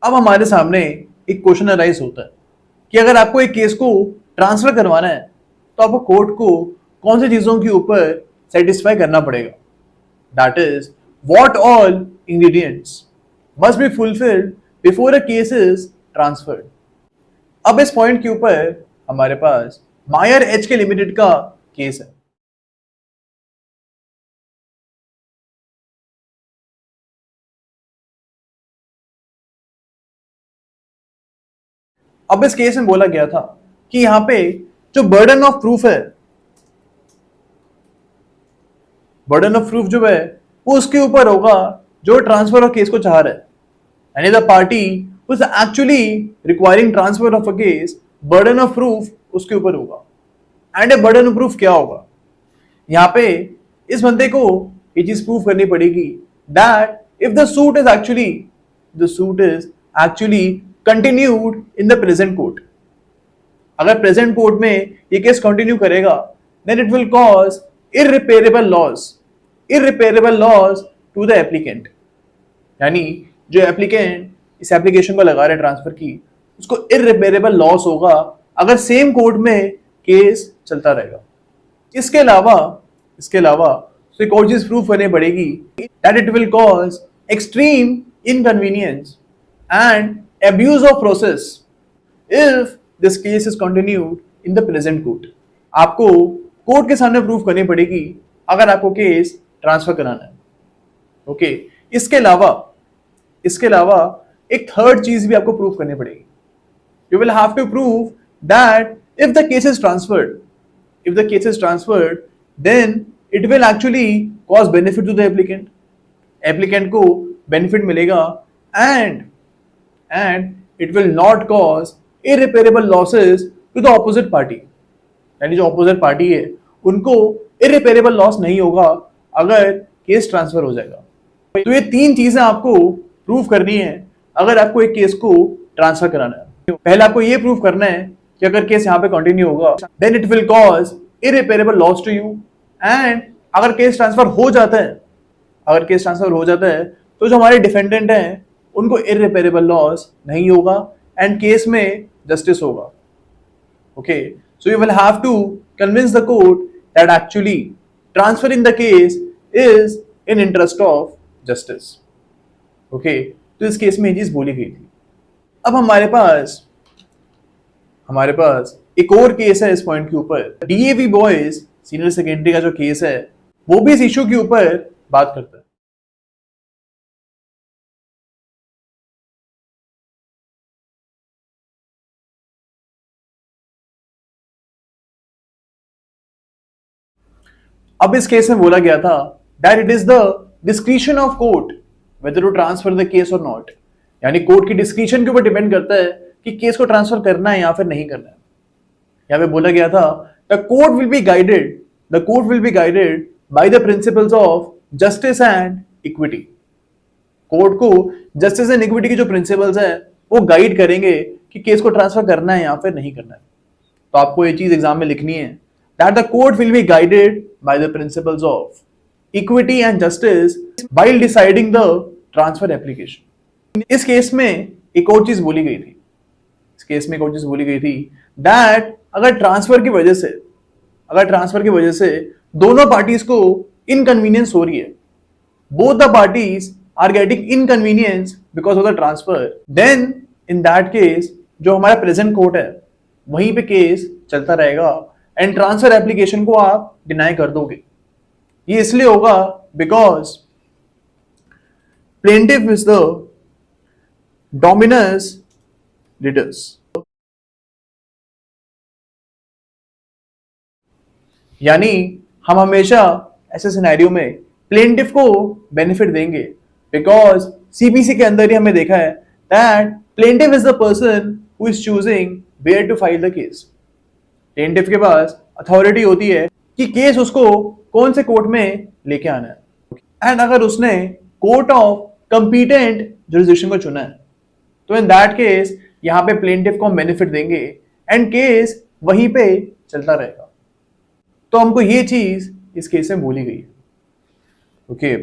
अब हमारे सामने एक क्वेश्चन अराइज होता है कि अगर आपको एक केस को ट्रांसफर करवाना है तो आपको कोर्ट को कौन सी चीजों के ऊपर सेटिस्फाई करना पड़ेगा। That is what all ingredients must be fulfilled before a case is transferred. अब इस पॉइंट के ऊपर हमारे पास मायर एच के लिमिटेड का केस है। अब इस केस में बोला गया था कि यहां पे जो बर्डन ऑफ प्रूफ है, बर्डन ऑफ प्रूफ जो है वो उसके ऊपर होगा जो ट्रांसफर ऑफ केस को चाह रहा है। यानी the party was actually requiring transfer of a case, burden of proof उसके ऊपर होगा। And a burden of proof क्या होगा, यहाँ पे इस बंदे को ये चीज प्रूव करनी पड़ेगी that if the suit is actually continued in the present court. अगर प्रेजेंट कोर्ट में ये केस कंटिन्यू करेगा then it will cause irreparable loss to the applicant. यानी जो एप्लीकेंट इस एप्लीकेशन को लगा रहे ट्रांसफर की, उसको इररिपेरेबल लॉस होगा अगर सेम कोर्ट में केस चलता रहेगा। इसके अलावा तो एक और चीज प्रूव करनी पड़ेगी that it will cause extreme inconvenience and abuse of process if this case is continued in the present court। आपको कोर्ट के सामने प्रूफ करनी पड़ेगी अगर आपको केस ट्रांसफर कराना है। ओके, इसके अलावा एक थर्ड चीज भी आपको प्रूव करनी पड़ेगी। You will have to prove that if the case is transferred then it will actually cause benefit to the applicant को बेनिफिट मिलेगा and it will not cause irreparable losses to the opposite party। यानी जो opposite party है उनको irreparable loss नहीं होगा अगर case transfer हो जाएगा। तो ये तीन चीजें आपको प्रूव करनी है अगर आपको एक केस को ट्रांसफर कराना है। पहले आपको ये प्रूव करना है कि अगर केस यहाँ पे कंटिन्यू होगा then it will cause irreparable loss to you. And अगर केस ट्रांसफर हो जाता है तो जो हमारे डिफेंडेंट हैं उनको इररिपेरेबल लॉस नहीं होगा एंड केस में जस्टिस होगा। Okay, so you will have to convince the court that actually transferring the case is in interest of justice. Okay, तो इस केस में ये चीज बोली गई थी। अब हमारे पास एक और केस है इस पॉइंट के ऊपर। डीएवी बॉयज सीनियर सेकेंडरी का जो केस है वो भी इस इशू के ऊपर बात करता है। अब इस केस में बोला गया था that it is the discretion of court whether to transfer the case और नॉट। यानी कोर्ट की डिस्क्रिशन के ऊपर डिपेंड करता है कि केस को ट्रांसफर करना है या फिर नहीं करना है। यहां पे बोला गया था the court will be guided by the principles of justice and equity. Court को जस्टिस एंड इक्विटी के जो प्रिंसिपल्स है वो गाइड करेंगे कि केस को ट्रांसफर करना है या फिर नहीं करना है। तो आपको ये चीज एग्जाम में लिखनी है that the court will be guided by the principles of equity and justice while deciding the transfer application। इस केस में एक और चीज बोली गई थी that अगर ट्रांसफर की वजह से दोनों पार्टीज को इनकन्वीनियंस हो रही है, both the parties are getting inconvenience because of the transfer, then in that case जो हमारा प्रेजेंट कोर्ट है वहीं पे केस चलता रहेगा एंड ट्रांसफर एप्लीकेशन को आप डिनाई कर दोगे। ये इसलिए होगा because plaintiff is the dominus litis. यानी हम हमेशा ऐसे सिनेरियो में प्लेंटिफ को बेनिफिट देंगे बिकॉज सीपीसी के अंदर ही हमें देखा है that plaintiff is the person who is choosing where to file the case. Plaintiff के पास अथॉरिटी होती है कि केस उसको कौन से कोर्ट में लेके आना है एंड अगर उसने कोर्ट ऑफ कंपीटेंट जुरिसडिक्शन को चुना है तो इन दैट केस यहां पे प्लेंटिफ को हम बेनिफिट देंगे एंड केस वहीं पे चलता रहेगा। तो हमको ये चीज इस केस में बोली गई है। ओके,